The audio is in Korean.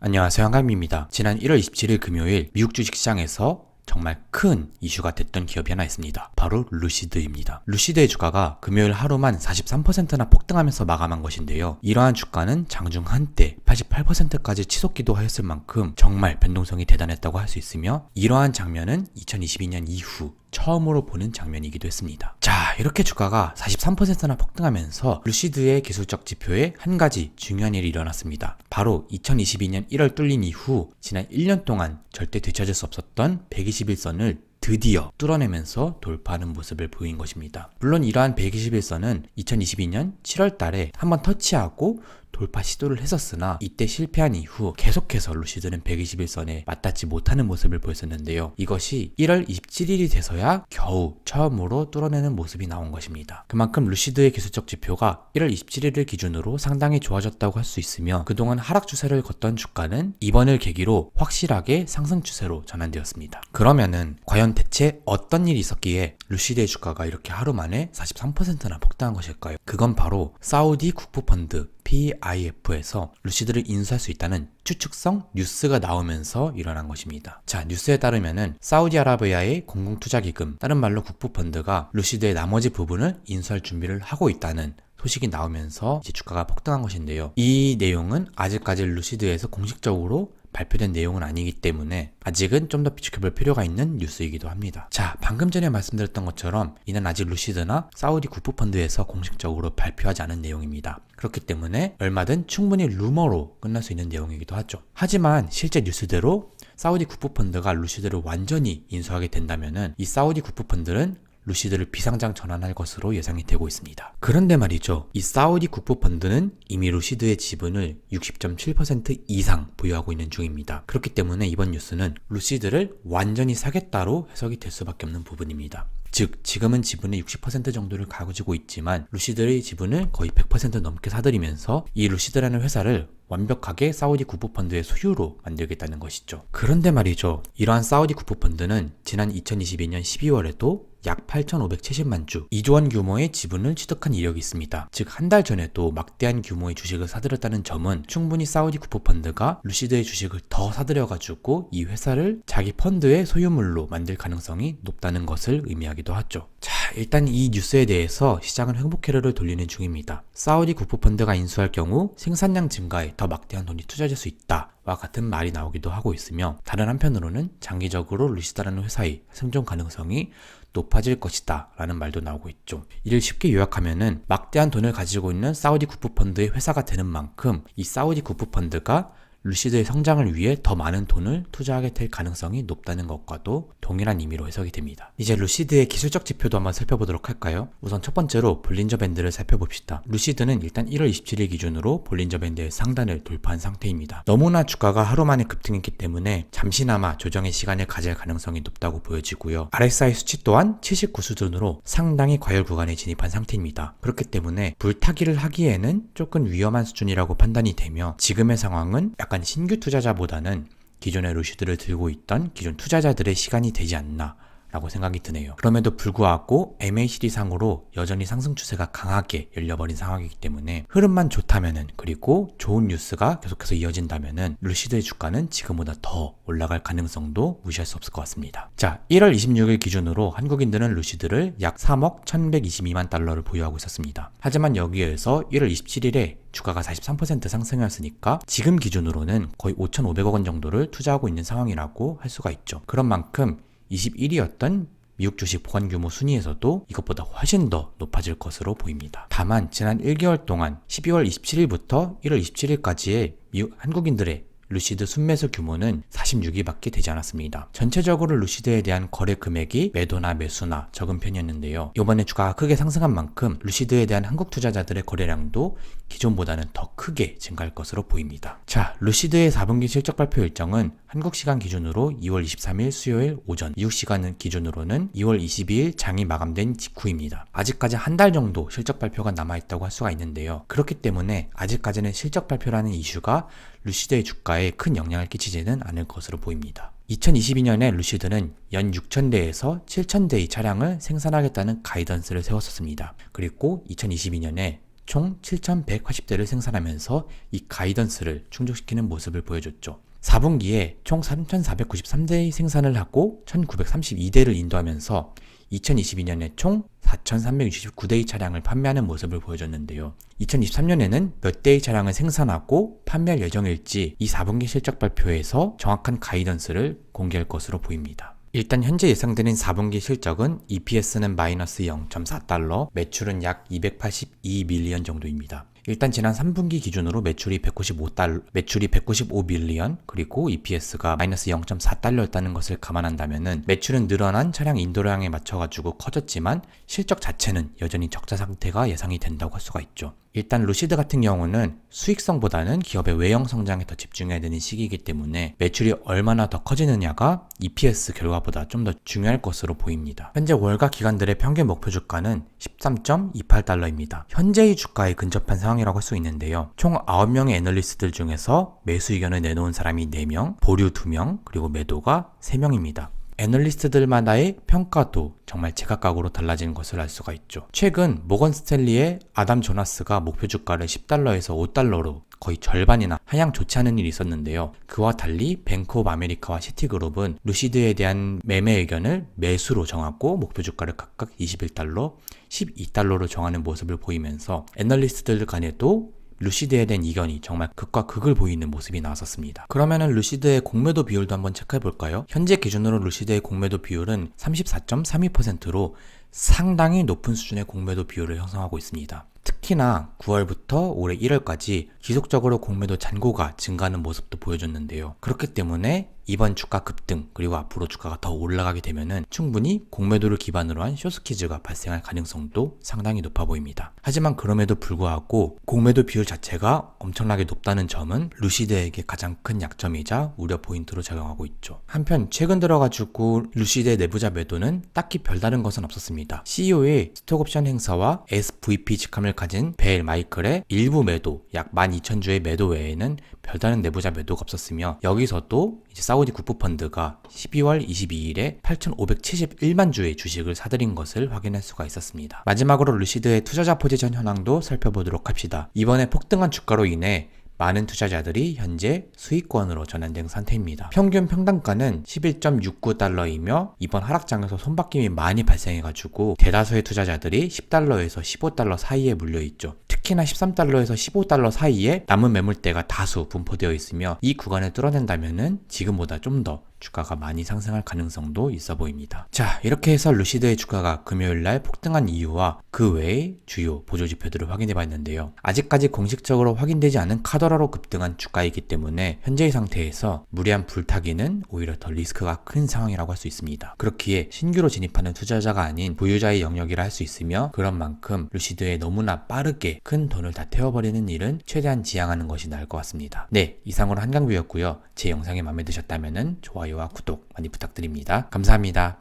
안녕하세요, 한가민입니다. 지난 1월 27일 금요일 미국 주식시장에서 정말 큰 이슈가 됐던 기업이 하나 있습니다. 바로 루시드입니다. 루시드의 주가가 금요일 하루만 43%나 폭등하면서 마감한 것인데요. 이러한 주가는 장중 한때 88%까지 치솟기도 하였을 만큼 정말 변동성이 대단했다고 할 수 있으며, 이러한 장면은 2022년 이후 처음으로 보는 장면이기도 했습니다. 자, 이렇게 주가가 43%나 폭등하면서 루시드의 기술적 지표에 한 가지 중요한 일이 일어났습니다. 바로 2022년 1월 뚫린 이후 지난 1년 동안 절대 되찾을 수 없었던 121선을 드디어 뚫어내면서 돌파하는 모습을 보인 것입니다. 물론 이러한 121선은 2022년 7월 달에 한번 터치하고 돌파 시도를 했었으나 이때 실패한 이후 계속해서 루시드는 121선에 맞닿지 못하는 모습을 보였었는데요. 이것이 1월 27일이 돼서야 겨우 처음으로 뚫어내는 모습이 나온 것입니다. 그만큼 루시드의 기술적 지표가 1월 27일을 기준으로 상당히 좋아졌다고 할 수 있으며, 그동안 하락 추세를 걷던 주가는 이번을 계기로 확실하게 상승 추세로 전환되었습니다. 그러면은 과연 대체 어떤 일이 있었기에 루시드의 주가가 이렇게 하루 만에 43%나 폭등한 것일까요? 그건 바로 사우디 국부펀드 PIF에서 루시드를 인수할 수 있다는 추측성 뉴스가 나오면서 일어난 것입니다. 자, 뉴스에 따르면은 사우디아라비아의 공공투자기금, 다른 말로 국부펀드가 루시드의 나머지 부분을 인수할 준비를 하고 있다는 소식이 나오면서 이제 주가가 폭등한 것인데요. 이 내용은 아직까지 루시드에서 공식적으로 발표된 내용은 아니기 때문에 아직은 좀 더 지켜볼 필요가 있는 뉴스이기도 합니다. 자, 방금 전에 말씀드렸던 것처럼 이는 아직 루시드나 사우디 국부펀드에서 공식적으로 발표하지 않은 내용입니다. 그렇기 때문에 얼마든 충분히 루머로 끝날 수 있는 내용이기도 하죠. 하지만 실제 뉴스대로 사우디 국부펀드가 루시드를 완전히 인수하게 된다면은 이 사우디 국부펀드는 루시드를 비상장 전환할 것으로 예상이 되고 있습니다. 그런데 말이죠, 이 사우디 국부펀드는 이미 루시드의 지분을 60.7% 이상 보유하고 있는 중입니다. 그렇기 때문에 이번 뉴스는 루시드를 완전히 사겠다로 해석이 될 수밖에 없는 부분입니다. 즉, 지금은 지분의 60% 정도를 가지고 있지만 루시드의 지분을 거의 100% 넘게 사들이면서 이 루시드라는 회사를 완벽하게 사우디 국부펀드의 소유로 만들겠다는 것이죠. 그런데 말이죠, 이러한 사우디 국부펀드는 지난 2022년 12월에도 약 8,570만 주, 2조 원 규모의 지분을 취득한 이력이 있습니다. 즉, 한 달 전에도 막대한 규모의 주식을 사들였다는 점은 충분히 사우디 국부펀드가 루시드의 주식을 더 사들여가지고 이 회사를 자기 펀드의 소유물로 만들 가능성이 높다는 것을 의미하기도 하죠. 자, 일단 이 뉴스에 대해서 시장은 회복회로를 돌리는 중입니다. 사우디 국부펀드가 인수할 경우 생산량 증가에 더 막대한 돈이 투자될 수 있다 와 같은 말이 나오기도 하고 있으며, 다른 한편으로는 장기적으로 루시드라는 회사의 생존 가능성이 높아질 것이다 라는 말도 나오고 있죠. 이를 쉽게 요약하면은 막대한 돈을 가지고 있는 사우디 국부펀드의 회사가 되는 만큼 이 사우디 국부펀드가 루시드의 성장을 위해 더 많은 돈을 투자하게 될 가능성이 높다는 것과도 동일한 의미로 해석이 됩니다. 이제 루시드의 기술적 지표도 한번 살펴보도록 할까요? 우선 첫 번째로 볼린저 밴드를 살펴봅시다. 루시드는 일단 1월 27일 기준으로 볼린저 밴드의 상단을 돌파한 상태입니다. 너무나 주가가 하루 만에 급등했기 때문에 잠시나마 조정의 시간을 가질 가능성이 높다고 보여지고요. RSI 수치 또한 79 수준으로 상당히 과열 구간에 진입한 상태입니다. 그렇기 때문에 불타기를 하기에는 조금 위험한 수준이라고 판단이 되며, 지금의 상황은 약간 신규 투자자보다는 기존의 루시드를 들고 있던 기존 투자자들의 시간이 되지 않나 라고 생각이 드네요. 그럼에도 불구하고 MACD 상으로 여전히 상승 추세가 강하게 열려버린 상황이기 때문에 흐름만 좋다면은, 그리고 좋은 뉴스가 계속해서 이어진다면은 루시드의 주가는 지금보다 더 올라갈 가능성도 무시할 수 없을 것 같습니다. 자, 1월 26일 기준으로 한국인들은 루시드를 약 3억 1122만 달러를 보유하고 있었습니다. 하지만 여기에서 1월 27일에 주가가 43% 상승했으니까 지금 기준으로는 거의 5,500억 원 정도를 투자하고 있는 상황이라고 할 수가 있죠. 그런 만큼 21위였던 미국 주식 보관 규모 순위에서도 이것보다 훨씬 더 높아질 것으로 보입니다. 다만 지난 1개월 동안 12월 27일부터 1월 27일까지의 한국인들의 루시드 순매수 규모는 46위밖에 되지 않았습니다. 전체적으로 루시드에 대한 거래 금액이 매도나 매수나 적은 편이었는데요. 이번에 주가가 크게 상승한 만큼 루시드에 대한 한국 투자자들의 거래량도 기존보다는 더 크게 증가할 것으로 보입니다. 자, 루시드의 4분기 실적 발표 일정은 한국 시간 기준으로 2월 23일 수요일 오전, 미국 시간 기준으로는 2월 22일 장이 마감된 직후입니다. 아직까지 한 달 정도 실적 발표가 남아있다고 할 수가 있는데요. 그렇기 때문에 아직까지는 실적 발표라는 이슈가 루시드의 주가에 큰 영향을 끼치지는 않을 것으로 보입니다. 2022년에 루시드는 연 6,000대에서 7,000대의 차량을 생산하겠다는 가이던스를 세웠었습니다. 그리고 2022년에 총 7,180대를 생산하면서 이 가이던스를 충족시키는 모습을 보여줬죠. 4분기에 총 3,493대의 생산을 하고 1,932대를 인도하면서 2022년에 총 4,369대의 차량을 판매하는 모습을 보여줬는데요. 2023년에는 몇 대의 차량을 생산하고 판매할 예정일지 이 4분기 실적 발표에서 정확한 가이던스를 공개할 것으로 보입니다. 일단 현재 예상되는 4분기 실적은 EPS는 마이너스 0.4달러, 매출은 약 282밀리언 정도입니다. 일단 지난 3분기 기준으로 매출이 195밀리언, 그리고 EPS가 마이너스 0.4달러였다는 것을 감안한다면은 매출은 늘어난 차량 인도량에 맞춰가지고 커졌지만 실적 자체는 여전히 적자 상태가 예상이 된다고 할 수가 있죠. 일단 루시드 같은 경우는 수익성보다는 기업의 외형 성장에 더 집중해야 되는 시기이기 때문에 매출이 얼마나 더 커지느냐가 EPS 결과보다 좀 더 중요할 것으로 보입니다. 현재 월가 기관들의 평균 목표 주가는 13.28달러입니다. 현재의 주가에 근접한 상황이라고 할 수 있는데요. 총 9명의 애널리스트들 중에서 매수 의견을 내놓은 사람이 4명, 보류 2명, 그리고 매도가 3명입니다. 애널리스트들마다의 평가도 정말 제각각으로 달라지는 것을 알 수가 있죠. 최근 모건 스탠리의 아담 조나스가 목표 주가를 10달러에서 5달러로 거의 절반이나 하향 좋지 않은 일이 있었는데요. 그와 달리 뱅크 오브 아메리카와 시티그룹은 루시드에 대한 매매 의견을 매수로 정하고 목표 주가를 각각 21달러, 12달러로 정하는 모습을 보이면서 애널리스트들 간에도 루시드에 대한 이견이 정말 극과 극을 보이는 모습이 나왔었습니다. 그러면은 루시드의 공매도 비율도 한번 체크해 볼까요? 현재 기준으로 루시드의 공매도 비율은 34.32%로 상당히 높은 수준의 공매도 비율을 형성하고 있습니다. 특히나 9월부터 올해 1월까지 지속적으로 공매도 잔고가 증가하는 모습도 보여줬는데요. 그렇기 때문에 이번 주가 급등 그리고 앞으로 주가가 더 올라가게 되면은 충분히 공매도를 기반으로 한 숏스퀴즈가 발생할 가능성도 상당히 높아 보입니다. 하지만 그럼에도 불구하고 공매도 비율 자체가 엄청나게 높다는 점은 루시드에게 가장 큰 약점이자 우려 포인트로 작용하고 있죠. 한편 최근 들어가지고 루시드의 내부자 매도는 딱히 별다른 것은 없었습니다. CEO의 스톡옵션 행사와 SVP 직함을 가진 벨 마이클의 일부 매도 약 12,000주의 매도 외에는 별다른 내부자 매도가 없었으며 여기서도 이제 사우디 국부펀드가 12월 22일에 8,571만 주의 주식을 사들인 것을 확인할 수가 있었습니다. 마지막으로 루시드의 투자자 포지션 현황도 살펴보도록 합시다. 이번에 폭등한 주가로 인해 많은 투자자들이 현재 수익권으로 전환된 상태입니다. 평균 평단가는 11.69달러이며 이번 하락장에서 손바뀜이 많이 발생해가지고 대다수의 투자자들이 10달러에서 15달러 사이에 물려있죠. 특히나 13달러에서 15달러 사이에 남은 매물대가 다수 분포되어 있으며 이 구간을 뚫어낸다면은 지금보다 좀 더 주가가 많이 상승할 가능성도 있어 보입니다. 자, 이렇게 해서 루시드의 주가가 금요일날 폭등한 이유와 그 외의 주요 보조 지표들을 확인해 봤는데요. 아직까지 공식적으로 확인되지 않은 카더라로 급등한 주가이기 때문에 현재의 상태에서 무리한 불타기는 오히려 더 리스크가 큰 상황이라고 할 수 있습니다. 그렇기에 신규로 진입하는 투자자가 아닌 보유자의 영역이라 할 수 있으며 그런 만큼 루시드에 너무나 빠르게 큰 돈을 다 태워버리는 일은 최대한 지양하는 것이 나을 것 같습니다. 네, 이상으로 한강뷰였고요. 제 영상이 마음에 드셨다면 좋아요와 구독 많이 부탁드립니다. 감사합니다.